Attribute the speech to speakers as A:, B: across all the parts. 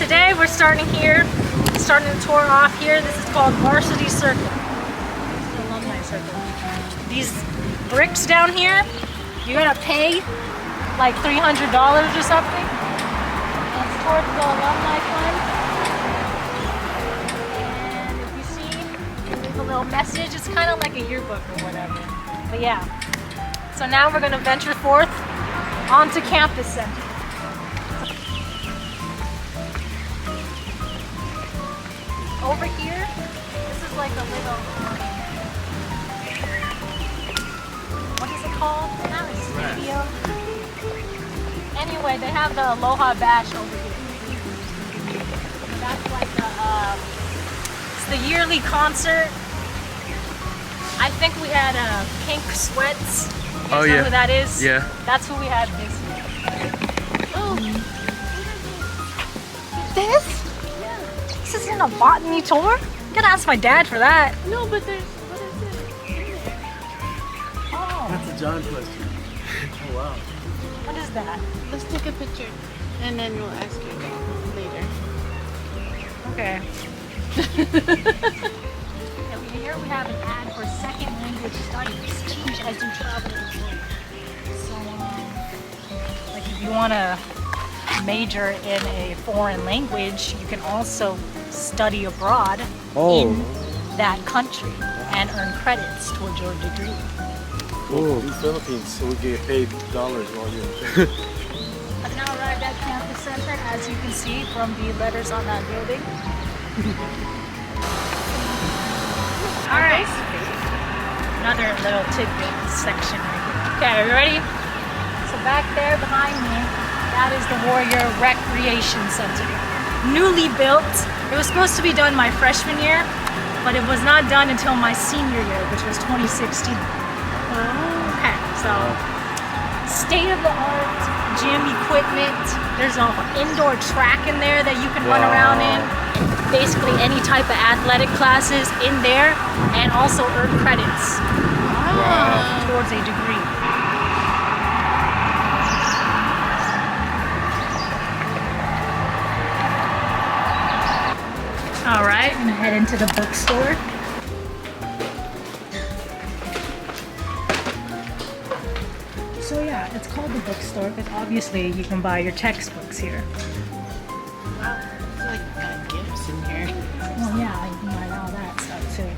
A: today we're starting here, starting the tour off here. This is called Varsity Circle. This is Alumni Circle. These bricks down here, you're gonna pay like $300 or something. And it's towards the Alumni Fund. And if you see, you leave a little message. It's kind of like a yearbook or whatever. But yeah. So now we're gonna venture forth onto Campus Center. Over here, this is like a little, what is it called? Not a studio. Anyway, they have the Aloha Bash over here. That's like it's the yearly concert. I think we had Pink Sweats. You know who that is?
B: Yeah.
A: That's who we had this year.
C: Oh.
A: This? This isn't a botany tour? I'm gonna ask my dad for that.
C: No, but there's, what is it in there?
A: Oh.
D: That's a John question. Oh wow.
A: What is that?
C: Let's take a picture and then we'll ask you later.
A: Okay. Here we have an ad for second language studies. Teach as you travel the world. So, like if you want to major in a foreign language, you can also study abroad in that country and earn credits towards your degree.
D: Cool. In the Philippines, so we get paid dollars while you're in the Philippines.
A: I've now arrived at Campus Center, as you can see from the letters on that building. Alright, another little tidbit section right here. Okay, are you ready? So back there behind me, that is the Warrior Recreation Center. Newly built. It was supposed to be done my freshman year, but it was not done until my senior year, which was 2016. Okay, so state-of-the-art gym equipment. There's an indoor track in there that you can run around in. Basically any type of athletic classes in there, and also earn credits towards a degree. All right, I'm gonna head into the bookstore. So yeah, it's called the bookstore because obviously you can buy your textbooks here.
C: Wow, there's like gifts in here.
A: Well, yeah, you can buy all that stuff too.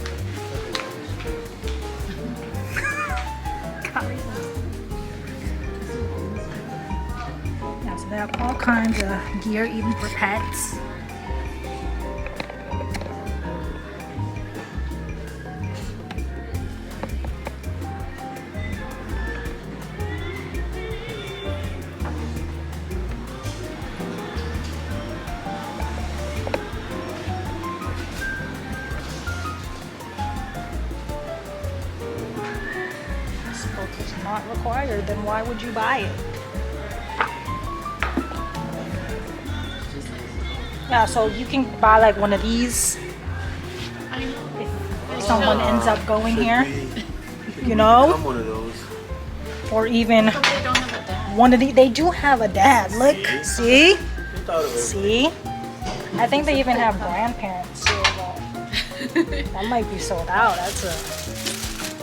A: Yeah, so they have all kinds of gear, even for pets. It's not required, then why would you buy it? Yeah, so you can buy like one of these
C: I know.
A: if someone ends up going here, you know?
D: I'm one of those.
A: Or even
C: But they don't have a dad.
A: one of these. They do have a dad. Look, see?
D: Who thought of it?
A: See? I think they even have grandparents too, but that might be sold out. That's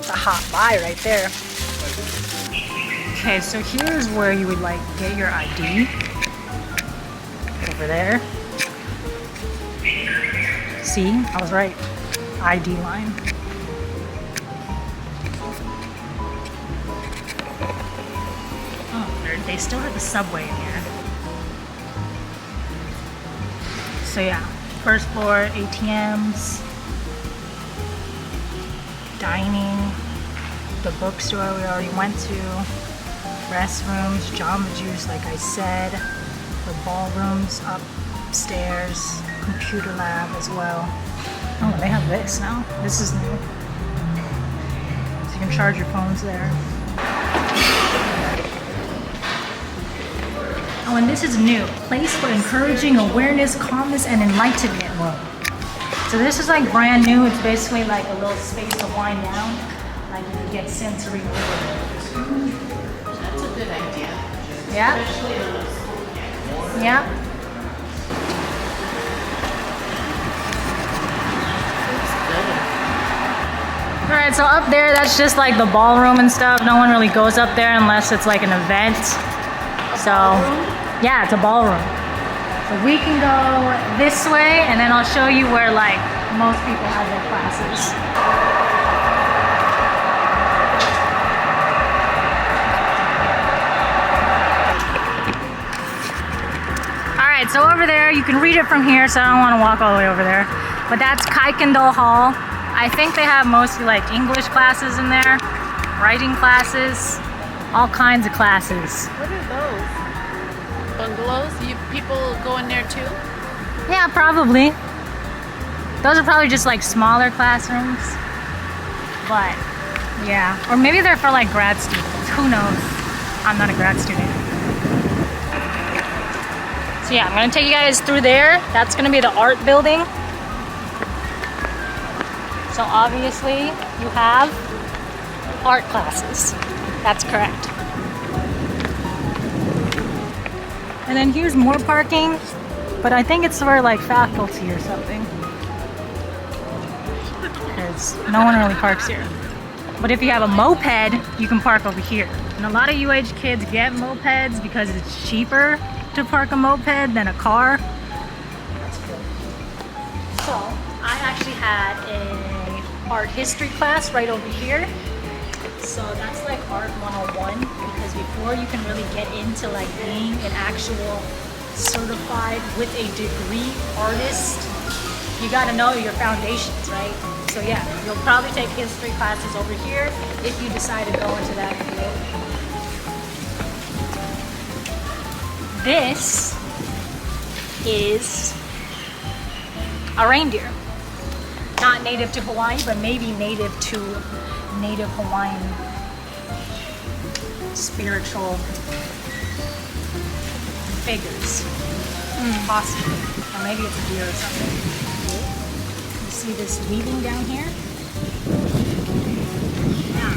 A: a hot buy right there. Okay, so here's where you would like get your ID. Over there. See, I was right. ID line. Oh, they still have the subway in here. So yeah, first floor, ATMs, dining, the bookstore we already went to, restrooms, Jamba Juice like I said, the ballrooms upstairs, computer lab as well. Oh, they have this now. This is new. So you can charge your phones there. Oh, and this is new. Place for encouraging awareness, calmness, and enlightenment room. So this is like brand new. It's basically like a little space to wind down. Like you can get sensory overload.
C: That's a good idea.
A: Yeah?
C: Especially in the school.
A: Yeah. Alright, so up there, that's just like the ballroom and stuff. No one really goes up there unless it's like an event. Yeah, it's a ballroom. So we can go this way, and then I'll show you where like most people have their classes. Alright, so over there, you can read it from here, so I don't want to walk all the way over there. But that's Kuykendall Hall. I think they have mostly like English classes in there, writing classes, all kinds of classes.
C: What are those? Bungalows? People go in there too?
A: Yeah, probably. Those are probably just like smaller classrooms. But yeah, or maybe they're for like grad students. Who knows? I'm not a grad student. So yeah, I'm gonna take you guys through there. That's gonna be the art building. So obviously you have art classes. That's correct. And then here's more parking, but I think it's for like faculty or something. Because no one really parks here. But if you have a moped, you can park over here. And a lot of UH kids get mopeds because it's cheaper to park a moped than a car. That's cool. So I actually had a art history class right over here. So that's like art 101, because before you can really get into like being an actual certified with a degree artist, you got to know your foundations, right? So yeah, you'll probably take history classes over here if you decide to go into that field. This is a reindeer. Not native to Hawaii, but maybe native to Native Hawaiian spiritual figures. Possibly. Or maybe it's a deer or something. You see this weaving down here? Yeah.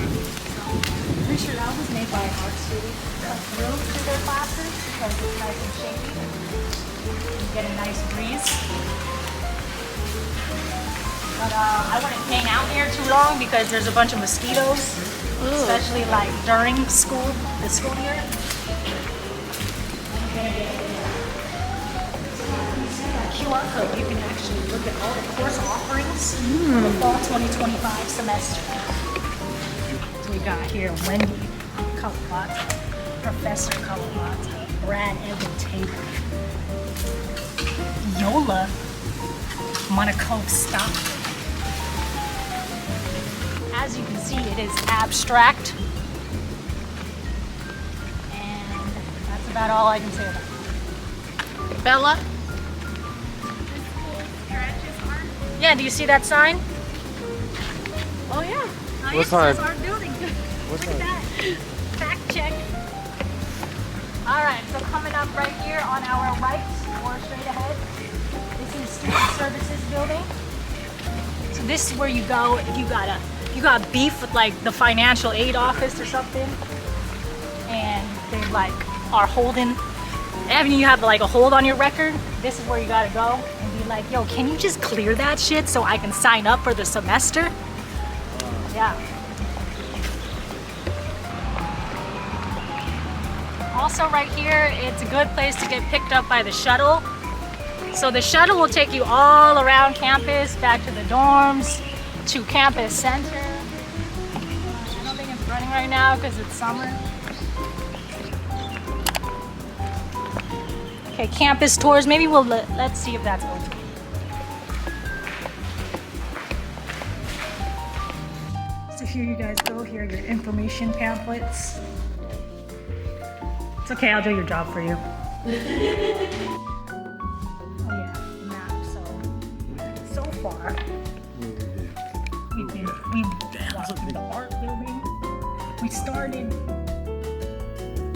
A: So, I'm pretty sure that was made by an art student. Cut through to their classes because it's nice and shady. You get a nice breeze. But I wouldn't hang out here too long because there's a bunch of mosquitoes, especially like during the school year. QR code, you can actually look at all the course offerings for the fall 2025 semester. So we got here Wendy Kawabata, Professor Kawabata, Brad Evan Taylor, Yola Monaco Stockton. As you can see, it is abstract. And that's about all I can say about it.
C: Bella?
A: Yeah, do you see that sign?
C: Oh yeah.
A: Oh,
D: What sign?
A: It says art building.
D: What
A: Look at
D: sign?
A: that. Fact check. Alright, so coming up right here on our right, or straight ahead, this is Student Services Building. So this is where you go if you got beef with like the financial aid office or something, and they like are holding, and you have like a hold on your record. This is where you gotta go and be like, yo, can you just clear that shit so I can sign up for the semester? Yeah. Also right here, it's a good place to get picked up by the shuttle. So the shuttle will take you all around campus, back to the dorms, to campus center. I don't think it's running right now because it's summer. Okay, campus tours. Maybe let's see if that's open. So here you guys go. Here are your information pamphlets. It's okay, I'll do your job for you. Oh yeah, map. So far, we've walked through the art building. We started,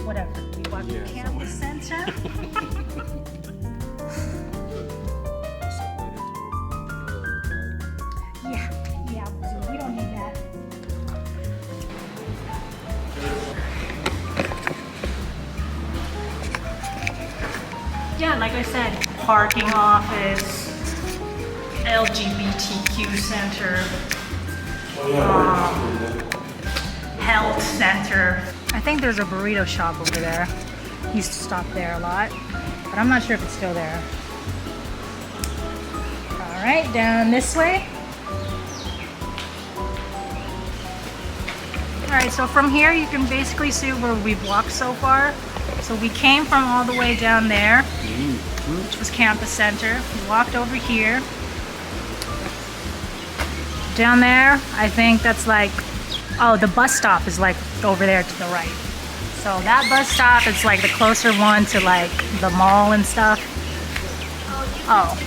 A: whatever. We walked through campus center. Yeah, we don't need that. Yeah, like I said, parking office, LGBTQ center. health center. I think there's a burrito shop over there. Used to stop there a lot, but I'm not sure if it's still there. All right, down this way. All right, so from here you can basically see where we've walked so far. So we came from all the way down there, which was Campus Center. We walked over here. Down there, I think that's like, oh, the bus stop is like over there to the right. So that bus stop is like the closer one to like the mall and stuff. Oh.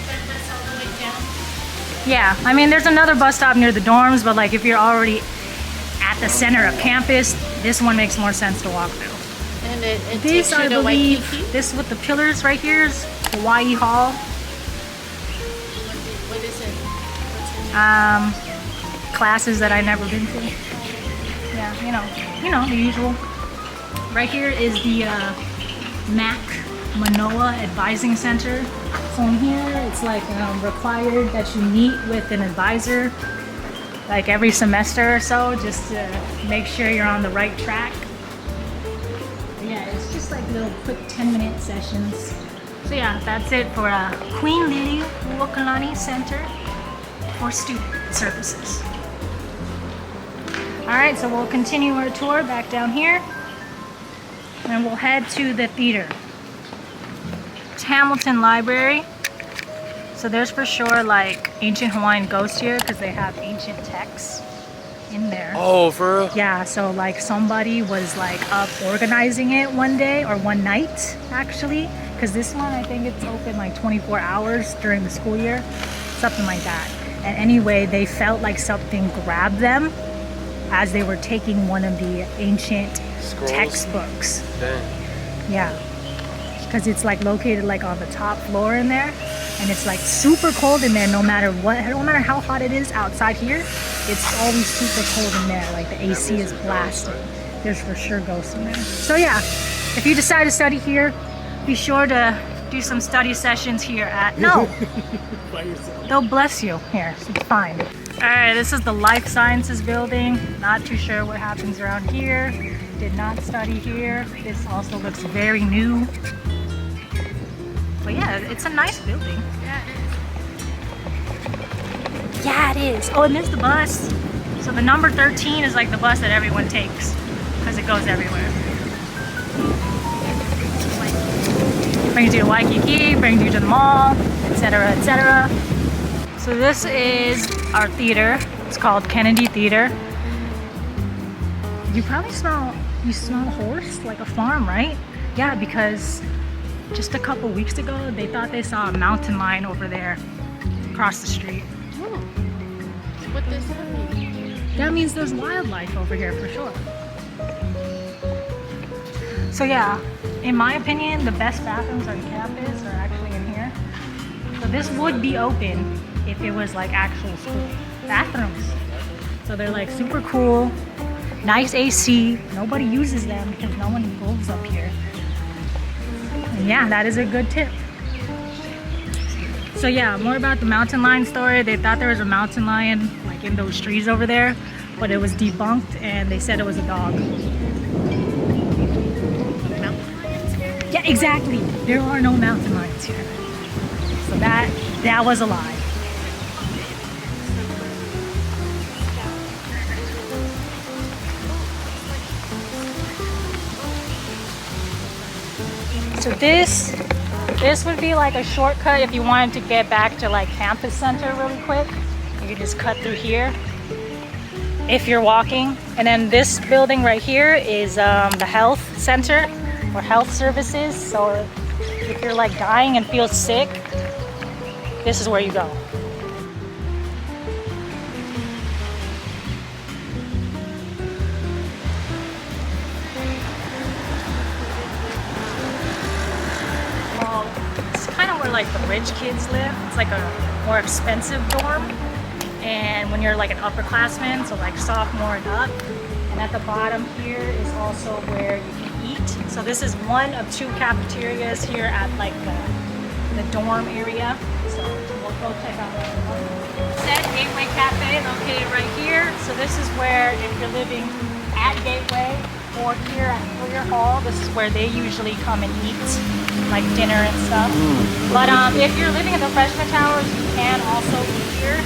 A: Yeah, I mean, there's another bus stop near the dorms, but like if you're already at the center of campus, this one makes more sense to walk through.
C: And it
A: This,
C: takes you
A: I
C: to
A: believe,
C: Waikiki?
A: this with the pillars right here is Hawai'i Hall.
C: What is it? What's the name?
A: Classes that I've never been to. Yeah, you know, the usual. Right here is the MAC, Mānoa Advising Center. So in here, it's like required that you meet with an advisor like every semester or so, just to make sure you're on the right track. But yeah, it's just like little quick 10-minute sessions. So yeah, that's it for Queen Lili'uokalani Center for Student Services. All right, so we'll continue our tour back down here, and we'll head to the theater. It's Hamilton Library. So there's for sure like ancient Hawaiian ghosts here because they have ancient texts in there.
D: Oh, for real?
A: Yeah, so like somebody was like up organizing it one day or one night actually, because this one I think it's open like 24 hours during the school year, something like that. And anyway, they felt like something grabbed them as they were taking one of the ancient
D: Scrolls?
A: textbooks.
D: Dang.
A: Yeah, because it's like located like on the top floor in there, and it's like super cold in there no matter what, no matter how hot it is outside here, it's always super cold in there. Like the AC is blasting. There's for sure ghosts in there. So yeah, if you decide to study here, be sure to do some study sessions here at, no,
D: By yourself.
A: they'll bless you here, so it's fine. All right, this is the Life Sciences building. Not too sure what happens around here. Did not study here. This also looks very new. But yeah, it's a nice building. Yeah, it is. Oh, and there's the bus. So the number 13 is like the bus that everyone takes because it goes everywhere. Brings you to Waikiki, brings you to the mall, etc., etc. So this is our theater. It's called Kennedy Theater. You probably smell a horse, like a farm, right? Yeah, because just a couple weeks ago, they thought they saw a mountain lion over there across the street.
C: Oh. What does that mean?
A: That means there's wildlife over here for sure. So yeah, in my opinion, the best bathrooms on campus are actually in here. So this would be open if it was like actual school bathrooms. So they're like super cool, nice AC. Nobody uses them because no one goes up here. And yeah, that is a good tip. So yeah, more about the mountain lion story. They thought there was a mountain lion like in those trees over there, but it was debunked and they said it was a dog.
C: Mountain lions here?
A: Yeah, exactly. There are no mountain lions here. So that was a lie. So this would be like a shortcut if you wanted to get back to like Campus Center really quick. You could just cut through here if you're walking. And then this building right here is the health center or health services. So if you're like dying and feel sick, this is where you go. It's kind of where like the rich kids live. It's like a more expensive dorm. And when you're like an upperclassman, so like sophomore and up. And at the bottom here is also where you can eat. So this is one of two cafeterias here at like the dorm area. So we'll go check out that one. Gateway Cafe located right here. So this is where, if you're living at Gateway or here at Frear Hall, this is where they usually come and eat, like dinner and stuff. But if you're living in the freshman towers, you can also eat here.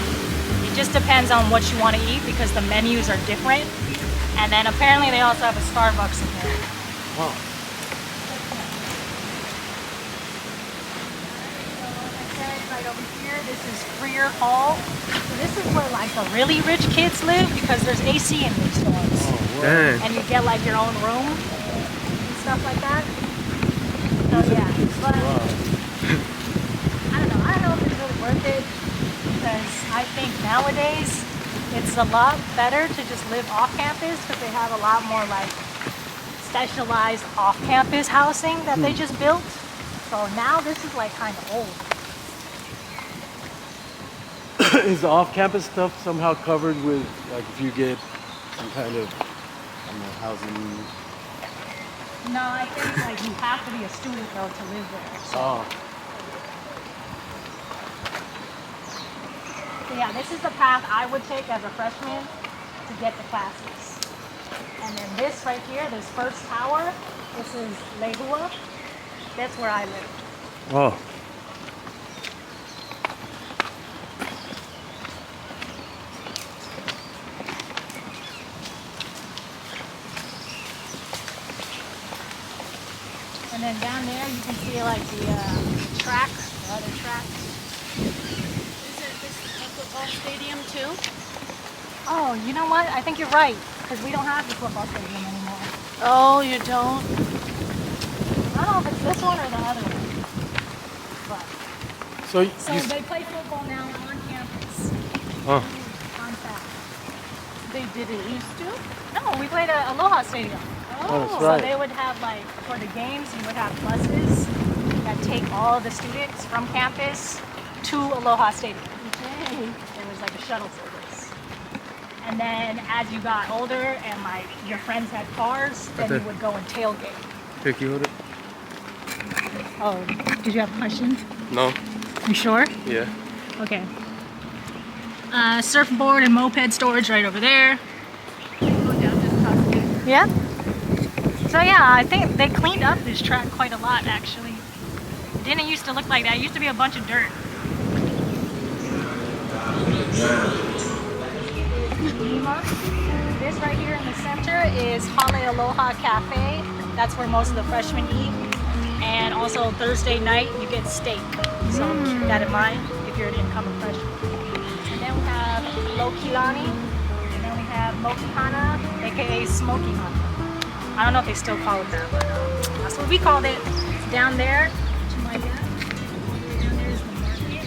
A: It just depends on what you want to eat because the menus are different. And then apparently they also have a Starbucks in there.
D: Wow.
A: Right over here, this is Frear Hall. So this is where like the really rich kids live because there's AC in these dorms.
D: Oh, wow.
A: And you get like your own room and stuff like that. So yeah, but I don't know if it's really worth it because I think nowadays it's a lot better to just live off campus because they have a lot more like specialized off-campus housing that they just built. So now this is like kind of old.
D: Is the off-campus stuff somehow covered with, like, if you get some kind of, I don't know, housing?
A: No, I think like you have to be a student though to live there. So. So yeah, this is the path I would take as a freshman to get to classes. And then this right here, this first tower, this is Lehua. That's where I live.
D: Oh.
A: And then down there you can see like the tracks, the other tracks.
C: Is it this a football stadium too?
A: Oh, you know what? I think you're right, because we don't have the football stadium anymore.
C: Oh, you don't?
A: I don't know if it's this one or the other one. But,
D: So
A: they play football now on campus.
D: Oh.
A: On fact.
C: They didn't used to?
A: No, we played at Aloha Stadium.
D: Oh, that's
A: So
D: right.
A: they would have like, for the games, you would have buses that take all the students from campus to Aloha Stadium.
C: Okay.
A: It was like a shuttle service. And then as you got older and like your friends had cars, then you would go and tailgate.
D: Pick you it?
A: Oh, did you have a question?
D: No.
A: You sure?
D: Yeah.
A: Okay. Surfboard and moped storage right over there.
C: Go down to the top.
A: Yeah? So yeah, I think they cleaned up this track quite a lot actually. It didn't used to look like that. It used to be a bunch of dirt. Ilima. This right here in the center is Hale Aloha Café. That's where most of the freshmen eat. And also Thursday night you get steak. So keep that in mind if you're an incoming freshman. And then we have Lokelani. And then we have Mokihana, aka Smoky Hut. I don't know if they still call it that, but that's what we called it. It's down there to my left. Down there is the market.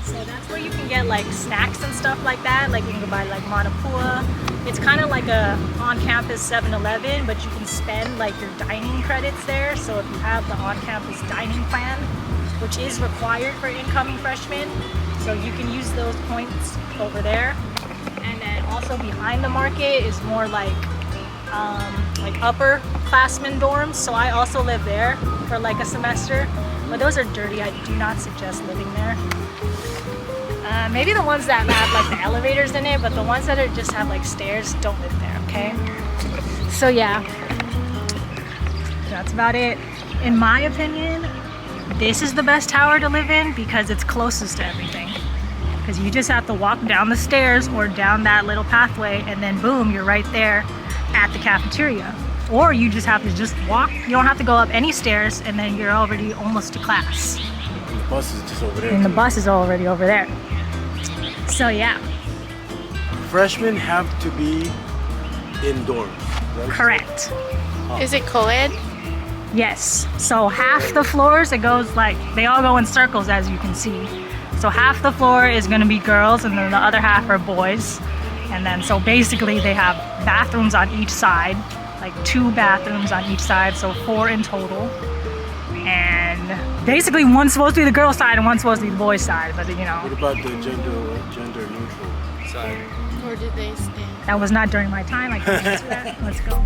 A: So that's where you can get like snacks and stuff like that. Like you can go buy like Mānoa. It's kind of like a on-campus 7-Eleven, but you can spend like your dining credits there. So if you have the on-campus dining plan, which is required for incoming freshmen, so you can use those points over there. And then also behind the market is more like upper classmen dorms. So I also live there for like a semester, but those are dirty. I do not suggest living there. Maybe the ones that have like the elevators in it, but the ones that are just have like stairs, don't live there, okay? So yeah, that's about it. In my opinion, this is the best tower to live in because it's closest to everything. Because you just have to walk down the stairs or down that little pathway and then boom, you're right there at the cafeteria. Or you just have to just walk. You don't have to go up any stairs and then you're already almost to class.
D: And the bus is just over there.
A: And the bus is already over there. So yeah.
D: Freshmen have to be in dorms, right?
A: Correct.
C: Is it co-ed?
A: Yes. So half the floors, it goes like, they all go in circles as you can see. So half the floor is going to be girls and then the other half are boys. And then so basically they have bathrooms on each side, like 2 bathrooms on each side, so 4 in total. And basically one's supposed to be the girl side and one's supposed to be the boys side, but you know.
D: What about the gender neutral side?
C: Or did they stand?
A: That was not during my time. I can't answer that. Let's go.